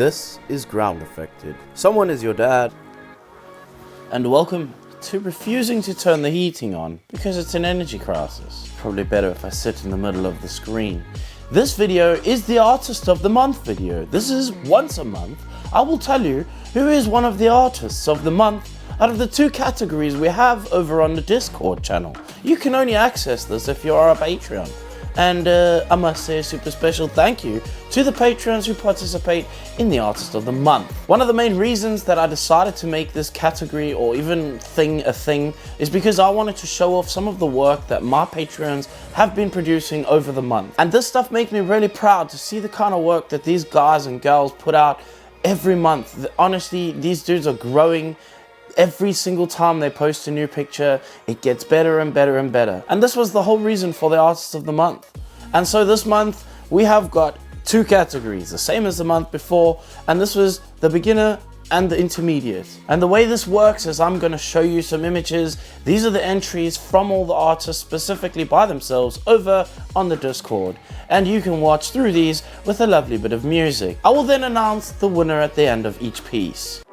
This is Groundeffected. Someone is your dad. And welcome to refusing to turn the heating on because it's an energy crisis. Probably better if I sit in the middle of the screen. This video is the Artist of the Month video. This is once a month. I will tell you who is one of the artists of the month out of the two categories we have over on the Discord channel. You can only access this if you are a Patreon. And I must say a super special thank you to the Patreons who participate in the Artist of the Month. One of the main reasons that I decided to make this category or even a thing is because I wanted to show off some of the work that my Patreons have been producing over the month. And this stuff makes me really proud to see the kind of work that these guys and girls put out every month. Honestly, these dudes are growing. Every single time they post a new picture, it gets better and better and better. And this was the whole reason for the Artist of the Month. And so this month, we have got two categories, the same as the month before, and this was the beginner and the intermediate. And the way this works is I'm going to show you some images. These are the entries from all the artists specifically by themselves over on the Discord. And you can watch through these with a lovely bit of music. I will then announce the winner at the end of each piece.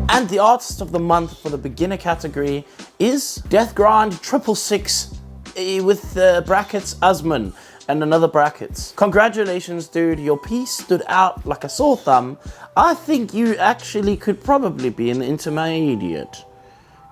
And the Artist of the Month for the beginner category is Death Grind 666 with brackets Asman and another brackets. Congratulations, dude. Your piece stood out like a sore thumb. I think you actually could probably be in the intermediate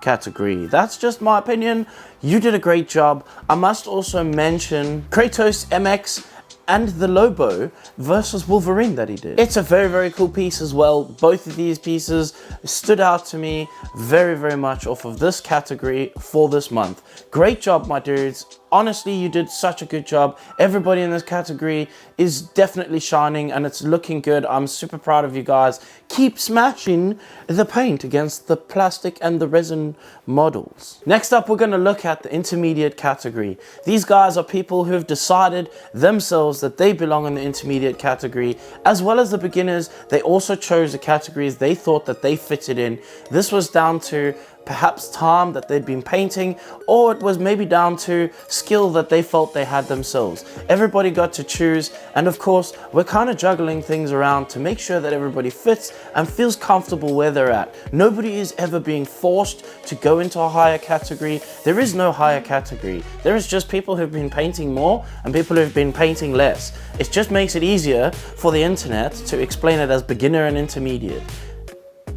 category. That's just my opinion. You did a great job. I must also mention Kratos MX and the Lobo versus Wolverine that he did. It's a very, very cool piece as well. Both of these pieces stood out to me very, very much off of this category for this month. Great job, my dudes. Honestly, you did such a good job. Everybody in this category is definitely shining and it's looking good. I'm super proud of you guys. Keep smashing the paint against the plastic and the resin models. Next up, we're going to look at the intermediate category. These guys are people who have decided themselves that they belong in the intermediate category, as well as the beginners. They also chose the categories they thought that they fitted in. This was down to perhaps time that they'd been painting, or it was maybe down to skill that they felt they had themselves. Everybody got to choose, and of course we're kind of juggling things around to make sure that everybody fits and feels comfortable where they're at. Nobody is ever being forced to go into a higher category. There is no higher category. There is just people who've been painting more and people who've been painting less. It just makes it easier for the internet to explain it as beginner and intermediate.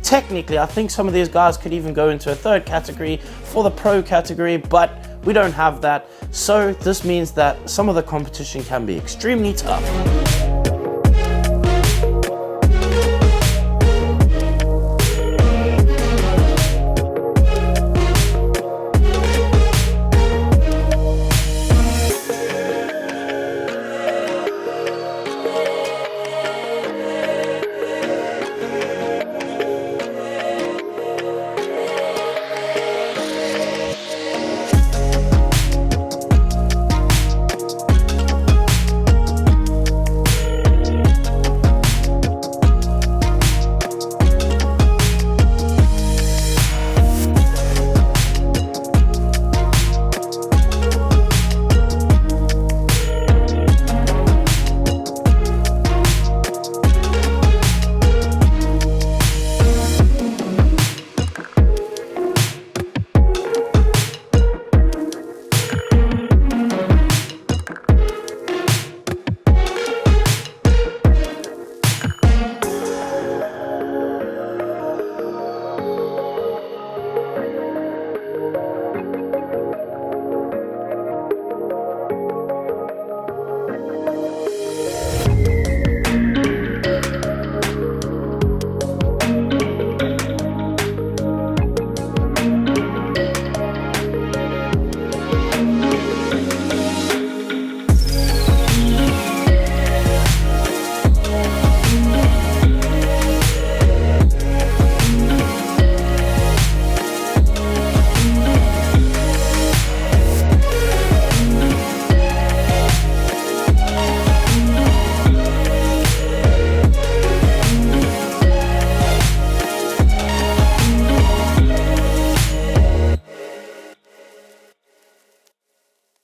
Technically, I think some of these guys could even go into a third category for the pro category, but we don't have that. So this means that some of the competition can be extremely tough.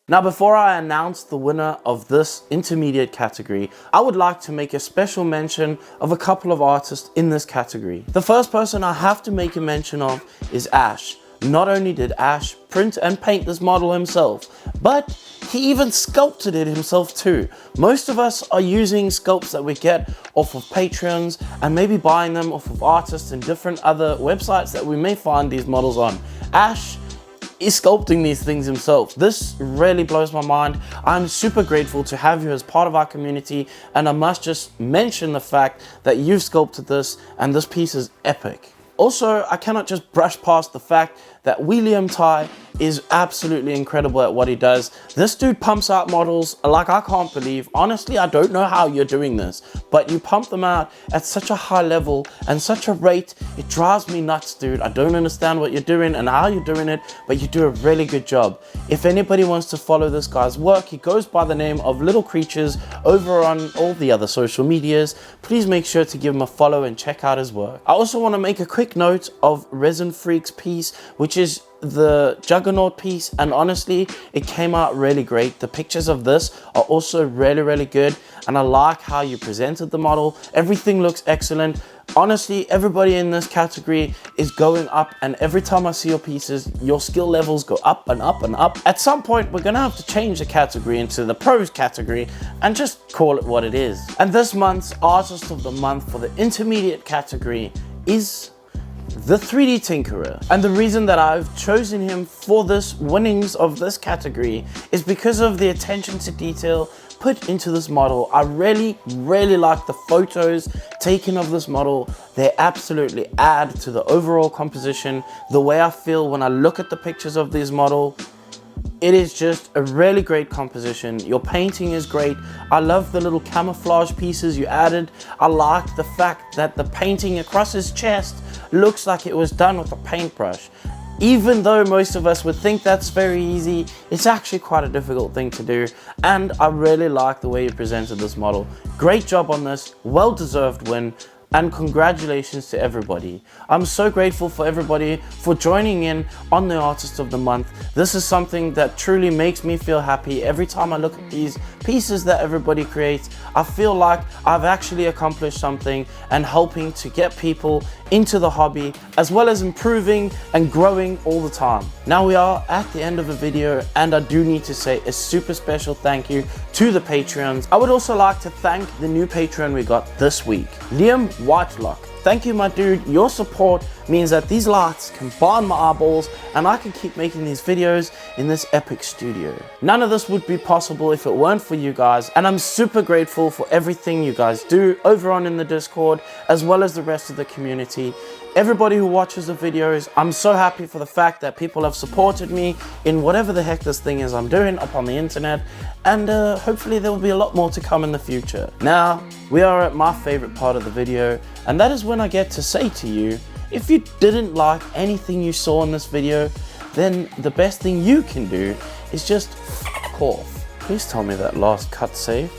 Now, before I announce the winner of this intermediate category, I would like to make a special mention of a couple of artists in this category. The first person I have to make a mention of is Ash. Not only did Ash print and paint this model himself, but he even sculpted it himself too. Most of us are using sculpts that we get off of Patreons and maybe buying them off of artists and different other websites that we may find these models on. Ash is sculpting these things himself. This really blows my mind. I'm super grateful to have you as part of our community, and I must just mention the fact that you've sculpted this and this piece is epic. Also, I cannot just brush past the fact that William Ty is absolutely incredible at what he does. This dude pumps out models like I can't believe. Honestly, I don't know how you're doing this, but you pump them out at such a high level and such a rate. It drives me nuts, dude. I don't understand what you're doing and how you're doing it, but you do a really good job. If anybody wants to follow this guy's work, he goes by the name of Little Creatures over on all the other social medias. Please make sure to give him a follow and check out his work. I also want to make a quick note of Resin Freak's piece, which is the Juggernaut piece, and honestly it came out really great. The pictures of this are also really good, and I like how you presented the model. Everything looks excellent. Honestly, everybody in this category is going up, and every time I see your pieces, your skill levels go up and up and up. At some point, we're gonna have to change the category into the pros category and just call it what it is. And this month's Artist of the Month for the intermediate category is the 3D Tinkerer. And the reason that I've chosen him for this winnings of this category is because of the attention to detail put into this model. I really like the photos taken of this model. They absolutely add to the overall composition. The way I feel when I look at the pictures of this model, it is just a really great composition. Your painting is great. I love the little camouflage pieces you added. I like the fact that the painting across his chest looks like it was done with a paintbrush. Even though most of us would think that's very easy, it's actually quite a difficult thing to do. And I really like the way you presented this model. Great job on this, well-deserved win. And congratulations to everybody. I'm so grateful for everybody for joining in on the Artist of the Month. This is something that truly makes me feel happy. Every time I look at these pieces that everybody creates, I feel like I've actually accomplished something and helping to get people into the hobby, as well as improving and growing all the time. Now we are at the end of the video, and I do need to say a super special thank you to the Patreons. I would also like to thank the new Patreon we got this week, Liam Whitelock. Thank you, my dude. Your support means that these lights can burn my eyeballs and I can keep making these videos in this epic studio. None of this would be possible if it weren't for you guys, and I'm super grateful for everything you guys do over on in the Discord, as well as the rest of the community. Everybody who watches the videos, I'm so happy for the fact that people have supported me in whatever the heck this thing is I'm doing up on the internet, and hopefully there will be a lot more to come in the future. Now, we are at my favorite part of the video, and that is when I get to say to you, if you didn't like anything you saw in this video, then the best thing you can do is just f*** off. Please tell me that last cut saved.